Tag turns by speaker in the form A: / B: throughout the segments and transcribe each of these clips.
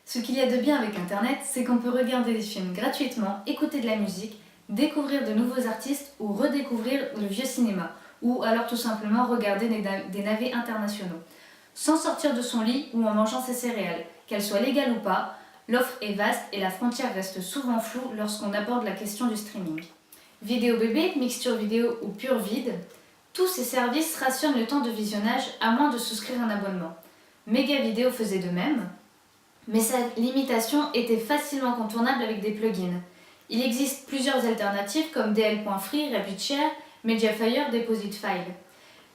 A: Ce qu'il y a de bien avec Internet, c'est qu'on peut regarder des films gratuitement, écouter de la musique, découvrir de nouveaux artistes ou redécouvrir le vieux cinéma, ou alors tout simplement regarder des navets internationaux. Sans sortir de son lit ou en mangeant ses céréales, qu'elles soient légales ou pas, l'offre est vaste et la frontière reste souvent floue lorsqu'on aborde la question du streaming. Vidéo bébé, mixture vidéo ou pur vide, tous ces services rationnent le temps de visionnage à moins de souscrire un abonnement. Mega Vidéo faisait de même, mais sa limitation était facilement contournable avec des plugins. Il existe plusieurs alternatives comme DL.Free, RapidShare, Mediafire, Deposit File.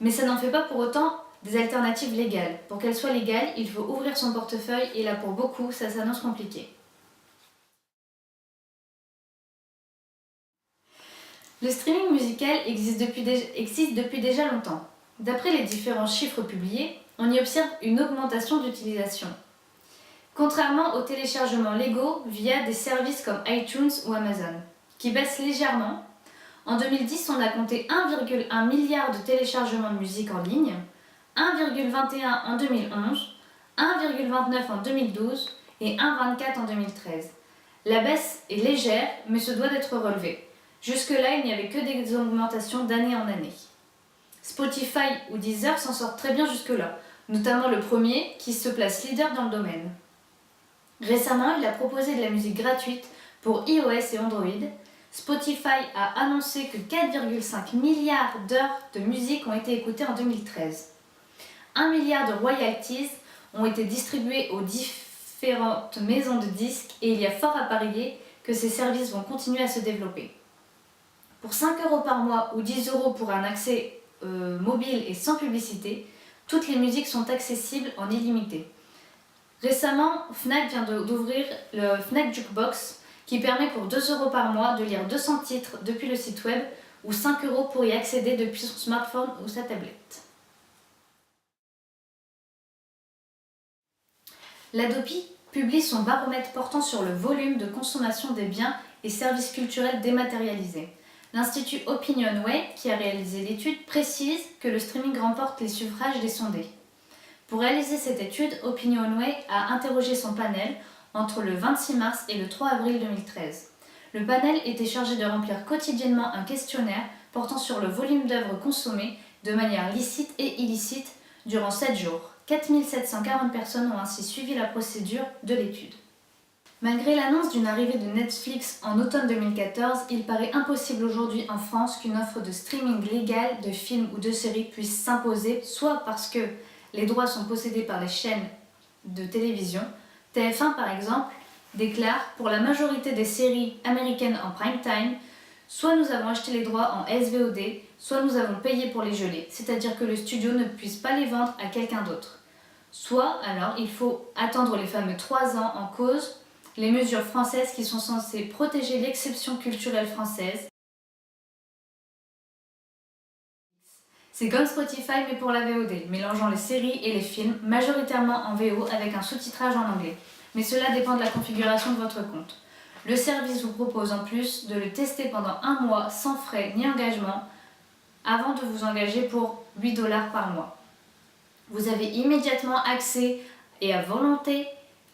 A: Mais ça n'en fait pas pour autant des alternatives légales. Pour qu'elles soient légales, il faut ouvrir son portefeuille et là pour beaucoup, ça s'annonce compliqué. Le streaming musical existe depuis déjà longtemps. D'après les différents chiffres publiés, on y observe une augmentation d'utilisation. Contrairement aux téléchargements légaux via des services comme iTunes ou Amazon, qui baissent légèrement. En 2010, on a compté 1,1 milliard de téléchargements de musique en ligne, 1,21 en 2011, 1,29 en 2012 et 1,24 en 2013. La baisse est légère, mais se doit d'être relevée. Jusque-là, il n'y avait que des augmentations d'année en année. Spotify ou Deezer s'en sortent très bien jusque-là, notamment le premier qui se place leader dans le domaine. Récemment, il a proposé de la musique gratuite pour iOS et Android. Spotify a annoncé que 4,5 milliards d'heures de musique ont été écoutées en 2013. 1 milliard de royalties ont été distribués aux différentes maisons de disques et il y a fort à parier que ces services vont continuer à se développer. Pour 5 € par mois ou 10 € pour un accès mobile et sans publicité, toutes les musiques sont accessibles en illimité. Récemment, Fnac vient d'ouvrir le Fnac Jukebox qui permet pour 2 € par mois de lire 200 titres depuis le site web ou 5 € pour y accéder depuis son smartphone ou sa tablette. L'Adopi publie son baromètre portant sur le volume de consommation des biens et services culturels dématérialisés. L'Institut Opinionway, qui a réalisé l'étude, précise que le streaming remporte les suffrages des sondés. Pour réaliser cette étude, Opinionway a interrogé son panel entre le 26 mars et le 3 avril 2013. Le panel était chargé de remplir quotidiennement un questionnaire portant sur le volume d'œuvres consommées de manière licite et illicite durant 7 jours. 4740 personnes ont ainsi suivi la procédure de l'étude. Malgré l'annonce d'une arrivée de Netflix en automne 2014, il paraît impossible aujourd'hui en France qu'une offre de streaming légal de films ou de séries puisse s'imposer, soit parce que les droits sont possédés par les chaînes de télévision. TF1 par exemple déclare « Pour la majorité des séries américaines en prime time, soit nous avons acheté les droits en SVOD, soit nous avons payé pour les geler, c'est-à-dire que le studio ne puisse pas les vendre à quelqu'un d'autre. Soit alors il faut attendre les fameux 3 ans en cause, les mesures françaises qui sont censées protéger l'exception culturelle française. C'est comme Spotify mais pour la VOD, mélangeant les séries et les films, majoritairement en VO avec un sous-titrage en anglais. Mais cela dépend de la configuration de votre compte. Le service vous propose en plus de le tester pendant 1 mois sans frais ni engagement avant de vous engager pour 8 $ par mois. Vous avez immédiatement accès et à volonté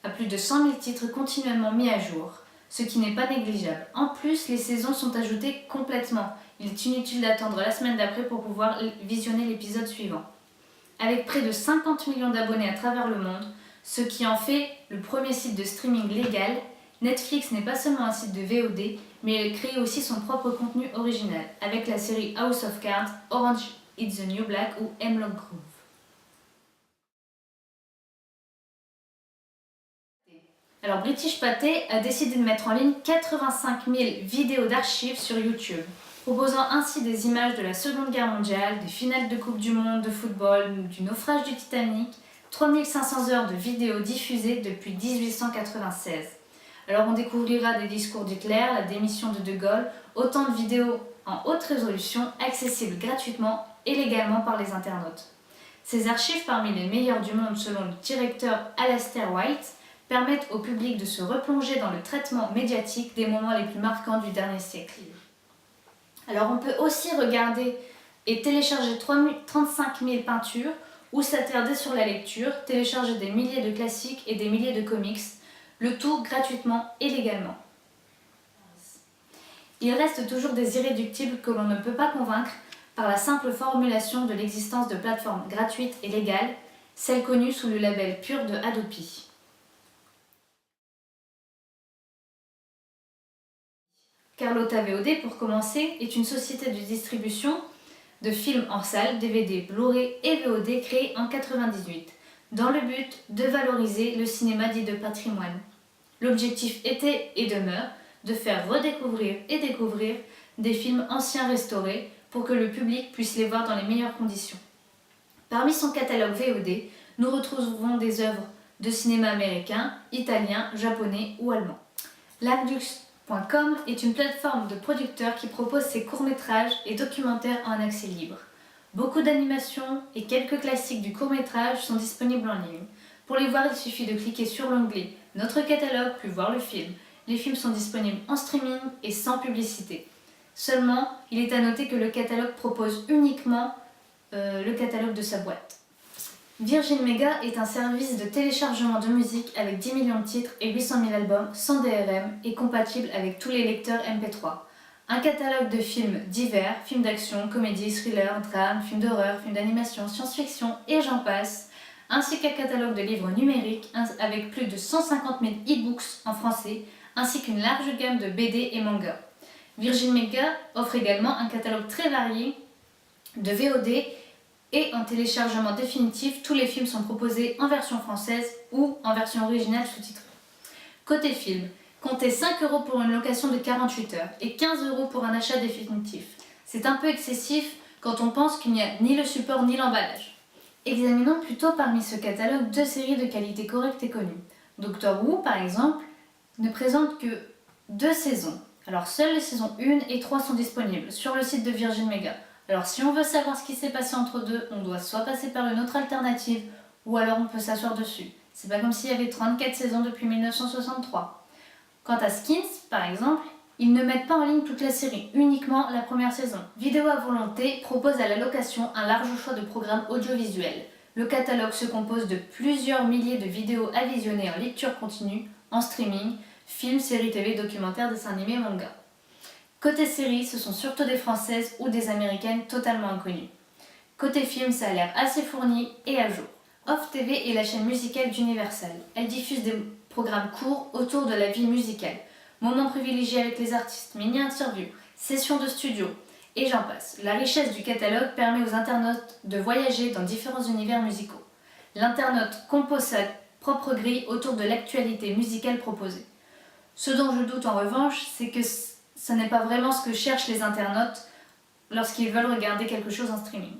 A: à plus de 100 000 titres continuellement mis à jour, ce qui n'est pas négligeable. En plus, les saisons sont ajoutées complètement. Il est inutile d'attendre la semaine d'après pour pouvoir visionner l'épisode suivant. Avec près de 50 millions d'abonnés à travers le monde, ce qui en fait le premier site de streaming légal, Netflix n'est pas seulement un site de VOD, mais elle crée aussi son propre contenu original, avec la série House of Cards, Orange is the New Black ou Hemlock Grove. Alors British Pathé a décidé de mettre en ligne 85 000 vidéos d'archives sur YouTube, proposant ainsi des images de la Seconde Guerre mondiale, des finales de Coupe du Monde de football, du naufrage du Titanic, 3500 heures de vidéos diffusées depuis 1896. Alors on découvrira des discours d'Hitler, la démission de De Gaulle, autant de vidéos en haute résolution, accessibles gratuitement et légalement par les internautes. Ces archives, parmi les meilleures du monde selon le directeur Alastair White, permettent au public de se replonger dans le traitement médiatique des moments les plus marquants du dernier siècle. Alors on peut aussi regarder et télécharger 35 000 peintures ou s'attarder sur la lecture, télécharger des milliers de classiques et des milliers de comics, le tout gratuitement et légalement. Il reste toujours des irréductibles que l'on ne peut pas convaincre par la simple formulation de l'existence de plateformes gratuites et légales, celles connues sous le label pur de Adopi. Carlotta VOD, pour commencer, est une société de distribution de films en salle, DVD, Blu-ray et VOD créée en 1998, dans le but de valoriser le cinéma dit de patrimoine. L'objectif était et demeure de faire redécouvrir et découvrir des films anciens restaurés pour que le public puisse les voir dans les meilleures conditions. Parmi son catalogue VOD, nous retrouvons des œuvres de cinéma américain, italien, japonais ou allemand. Landux.com est une plateforme de producteurs qui propose ses courts-métrages et documentaires en accès libre. Beaucoup d'animations et quelques classiques du court-métrage sont disponibles en ligne. Pour les voir, il suffit de cliquer sur l'onglet « Notre catalogue » puis voir le film. Les films sont disponibles en streaming et sans publicité. Seulement, il est à noter que le catalogue propose uniquement le catalogue de sa boîte. Virgin Mega est un service de téléchargement de musique avec 10 millions de titres et 800 000 albums sans DRM et compatible avec tous les lecteurs MP3. Un catalogue de films divers, films d'action, comédie, thriller, drame, films d'horreur, films d'animation, science-fiction et j'en passe, ainsi qu'un catalogue de livres numériques avec plus de 150 000 e-books en français, ainsi qu'une large gamme de BD et mangas. Virgin Mega offre également un catalogue très varié de VOD et en téléchargement définitif, tous les films sont proposés en version française ou en version originale sous-titrée. Côté film, comptez 5 € pour une location de 48 heures et 15 € pour un achat définitif. C'est un peu excessif quand on pense qu'il n'y a ni le support ni l'emballage. Examinons plutôt parmi ce catalogue 2 séries de qualité correcte et connues. Doctor Who, par exemple, ne présente que 2 saisons. Alors seules les saisons 1 et 3 sont disponibles sur le site de Virgin Mega. Alors si on veut savoir ce qui s'est passé entre deux, on doit soit passer par une autre alternative, ou alors on peut s'asseoir dessus. C'est pas comme s'il y avait 34 saisons depuis 1963. Quant à Skins, par exemple, ils ne mettent pas en ligne toute la série, uniquement la première saison. Vidéo à volonté propose à la location un large choix de programmes audiovisuels. Le catalogue se compose de plusieurs milliers de vidéos à visionner en lecture continue, en streaming, films, séries TV, documentaires, dessins animés, mangas. Côté série, ce sont surtout des françaises ou des américaines totalement inconnues. Côté film, ça a l'air assez fourni et à jour. Off TV est la chaîne musicale d'Universal. Elle diffuse des programmes courts autour de la vie musicale. Moments privilégiés avec les artistes, mini-interviews, sessions de studio, et j'en passe. La richesse du catalogue permet aux internautes de voyager dans différents univers musicaux. L'internaute compose sa propre grille autour de l'actualité musicale proposée. Ce dont je doute en revanche, c'est que ce n'est pas vraiment ce que cherchent les internautes lorsqu'ils veulent regarder quelque chose en streaming.